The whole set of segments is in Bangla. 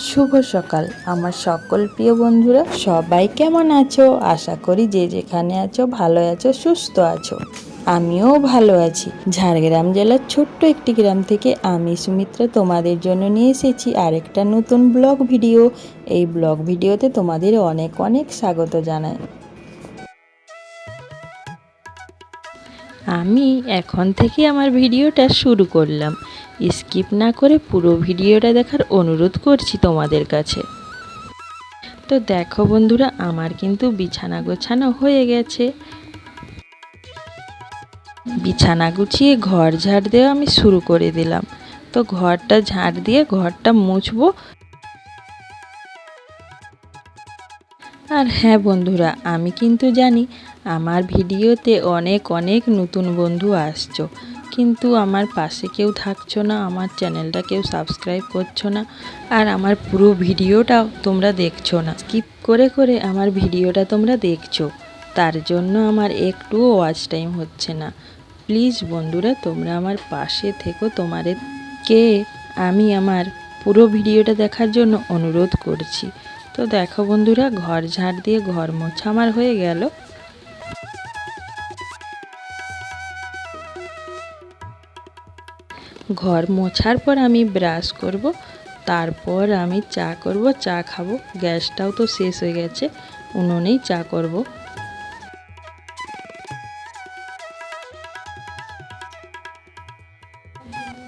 শুভ সকাল আমার সকল প্রিয় বন্ধুরা, সবাই কেমন আছো? আশা করি যে যেখানে আছো ভালো আছো, সুস্থ আছো। আমিও ভালো আছি। ঝাড়গ্রাম জেলার ছোট্ট একটি গ্রাম থেকে আমি সুমিত্রা তোমাদের জন্য নিয়ে এসেছি আরেকটা নতুন ব্লগ ভিডিও। এই ব্লগ ভিডিওতে তোমাদের অনেক অনেক স্বাগত জানাই। আমি এখন থেকে আমার ভিডিওটা শুরু করলাম। স্কিপ না করে পুরো ভিডিওটা দেখার অনুরোধ করছি তোমাদের কাছে। তো দেখো বন্ধুরা, আমার কিন্তু বিছানা গোছানো হয়ে গেছে। বিছানা গুছিয়ে ঘর ঝাড় দেওয়া আমি শুরু করে দিলাম। তো ঘরটা ঝাড় দিয়ে ঘরটা মুছবো। আর হ্যাঁ বন্ধুরা, আমি কিন্তু জানি আমার ভিডিওতে অনেক অনেক নতুন বন্ধু আসছো, কিন্তু আমার পাশে কেউ থাকছো না, আমার চ্যানেলটা কেউ সাবস্ক্রাইব করছো না, আর আমার পুরো ভিডিওটাও তোমরা দেখছো না। স্কিপ করে করে আমার ভিডিওটা তোমরা দেখছো, তার জন্য আমার একটুও ওয়াচ টাইম হচ্ছে না। প্লিজ বন্ধুরা, তোমরা আমার পাশে থেকো। তোমাদেরকে আমি আমার পুরো ভিডিওটা দেখার জন্য অনুরোধ করছি। তো দেখো বন্ধুরা, ঘর ঝাড় দিয়ে ঘর মোছা আমার হয়ে গেল। ঘর মোছার পর আমি ব্রাশ করব, তারপর আমি চা করব, চা খাবো। গ্যাসটাও তো শেষ হয়ে গেছে, উনুনেই চা করব।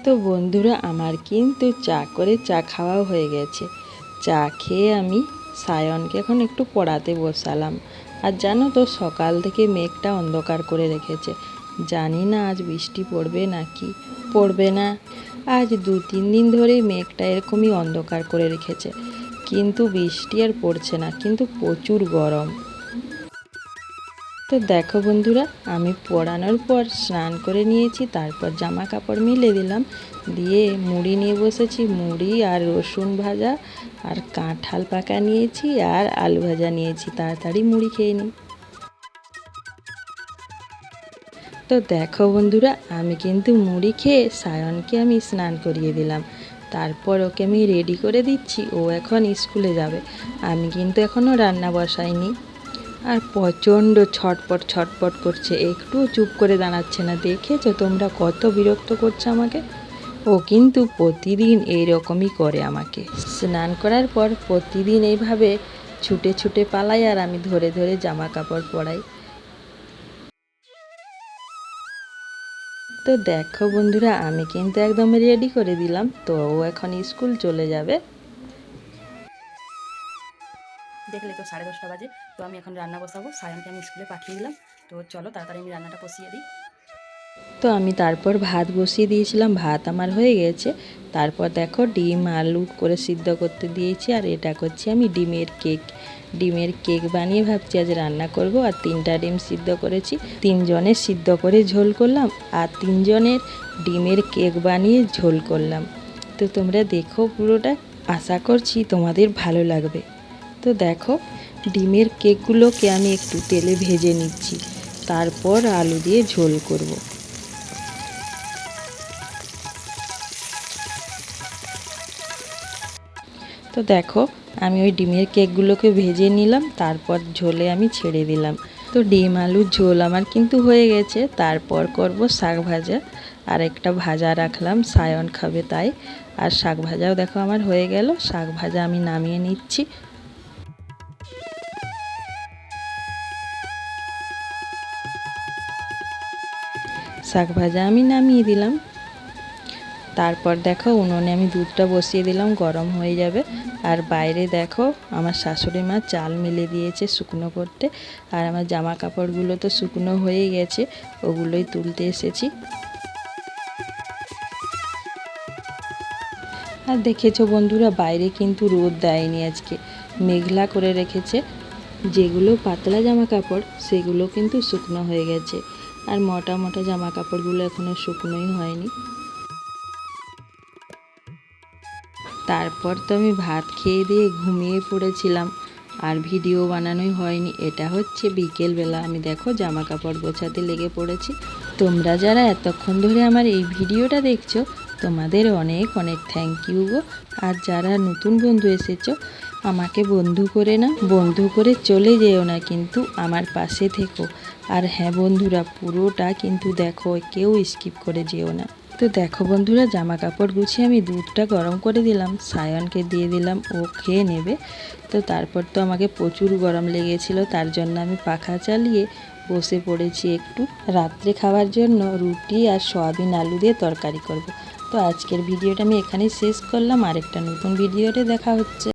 তো বন্ধুরা, আমার কিন্তু চা করে চা খাওয়াও হয়ে গেছে। চা খেয়ে আমি সায়নকে এখন একটু পড়াতে বসালাম। আর জানো তো, সকাল থেকে মেঘটা অন্ধকার করে রেখেছে। জানি না আজ বৃষ্টি পড়বে নাকি পড়বে না। আজ 2-3 দিন ধরেই মেঘটা এরকমই অন্ধকার করে রেখেছে, কিন্তু বৃষ্টি আর পড়ছে না, কিন্তু প্রচুর গরম। তো দেখো বন্ধুরা, আমি পড়ানোর পর স্নান করে নিয়েছি, তারপর জামা কাপড় মিলে দিলাম, দিয়ে মুড়ি নিয়ে বসেছি। মুড়ি আর রসুন ভাজা আর কাঁঠাল পাকা নিয়েছি আর আলু ভাজা নিয়েছি। তাড়াতাড়ি মুড়ি খেয়ে নিই। তো দেখো বন্ধুরা, আমি কিন্তু মুড়ি খেয়ে সায়নকে আমি স্নান করিয়ে দিলাম। তারপর ওকে আমি রেডি করে দিচ্ছি, ও এখন স্কুলে যাবে। আমি কিন্তু এখনও রান্না বসাইনি। আর প্রচণ্ড ছটপট ছটপট করছে, একটুও চুপ করে দাঁড়াচ্ছে না। দেখেছো তোমরা কত বিরক্ত করছে আমাকে? ও কিন্তু প্রতিদিন এইরকমই করে আমাকে। স্নান করার পর প্রতিদিন এইভাবে ছুটে ছুটে পালাই, আর আমি ধরে ধরে জামা কাপড় পরাই। তো দেখো বন্ধুরা, আমি কিন্তু একদম রেডি করে দিলাম। তো ও এখন স্কুল চলে যাবে। দেখলে তো 10:30 বাজে। তো আমি এখন রান্না বসাবো। সায়নকে আমি স্কুলে পাঠিয়ে দিলাম। তো চলো তাড়াতাড়ি আমি রান্নাটা বসিয়ে দিই। তো আমি তারপর ভাত বসিয়ে দিয়েছিলাম, ভাত আমার হয়ে গেছে। তারপর দেখো ডিম আলু করে সিদ্ধ করতে দিয়েছি, আর এটা করছি আমি ডিমের কেক। ডিমের কেক বানিয়ে ভাবছি আজ রান্না করব। আর 3টা ডিম সিদ্ধ করেছি, 3 জনের সিদ্ধ করে ঝোল করলাম, আর 3 জনের ডিমের কেক বানিয়ে ঝোল করলাম। তো তোমরা দেখো পুরোটা, আশা করছি তোমাদের ভালো লাগবে। তো দেখো, ডিমের কেকগুলোকে আমি একটু তেলে ভেজে নিচ্ছি, তারপর আলু দিয়ে ঝোল করব। তো দেখো, আমি ওই ডিমের কেকগুলোকে ভেজে নিলাম, তারপর ঝোলে আমি ছেড়ে দিলাম। তো ডিম আলুর ঝোল আমার কিন্তু হয়ে গেছে। তারপর করব শাক ভাজা, আর একটা ভাজা রাখলাম, সায়ন খাবে তাই। আর শাক ভাজাও দেখো আমার হয়ে গেল। শাক ভাজা আমি নামিয়ে নিচ্ছি। শাক ভাজা আমি নামিয়ে দিলাম। তারপর দেখো উনুনে আমি দুধটা বসিয়ে দিলাম, গরম হয়ে যাবে। আর বাইরে দেখো আমার শাশুড়ি মা চাল মিলে দিয়েছে শুকনো করতে। আর আমার জামা কাপড়গুলো তো শুকনো হয়ে গেছে, ওগুলোই তুলতে এসেছি। আর দেখেছো বন্ধুরা, বাইরে কিন্তু রোদ দেয়নি আজকে, মেঘলা করে রেখেছে। যেগুলো পাতলা জামা কাপড় সেগুলো কিন্তু শুকনো হয়ে গেছে, আর মোটা মোটা জামা কাপড়গুলো এখনও শুকনোই হয়নি। তারপর তো আমি ভাত খেয়ে দিয়ে ঘুমিয়ে পড়েছিলাম, আর ভিডিও বানানোই হয়নি। এটা হচ্ছে বিকেলবেলা, আমি দেখো জামা কাপড় গোছাতে লেগে পড়েছি। তোমরা যারা এতক্ষণ ধরে আমার এই ভিডিওটা দেখছো, তোমাদের অনেক অনেক থ্যাংক ইউ গো। আর যারা নতুন বন্ধু এসেছো, আমাকে বন্ধু করে না, বন্ধু করে চলে যেও না, কিন্তু আমার পাশে থেকো। আর হ্যাঁ বন্ধুরা, পুরোটা কিন্তু দেখো, কেউ স্কিপ করে যেও না। তো দেখো বন্ধুরা, জামা কাপড় গুছিয়ে আমি দুধটা গরম করে দিলাম, সায়নকে দিয়ে দিলাম, ও খেয়ে নেবে। তো তারপর তো আমাকে প্রচুর গরম লেগেছিল, তার জন্য আমি পাখা চালিয়ে বসে পড়েছি একটু রাত্রে খাওয়ার জন্য রুটি আর সয়াবিন আলু দিয়ে তরকারি করব। তো আজকের ভিডিওটা আমি এখানেই শেষ করলাম, আরেকটা নতুন ভিডিওতে দেখা হচ্ছে।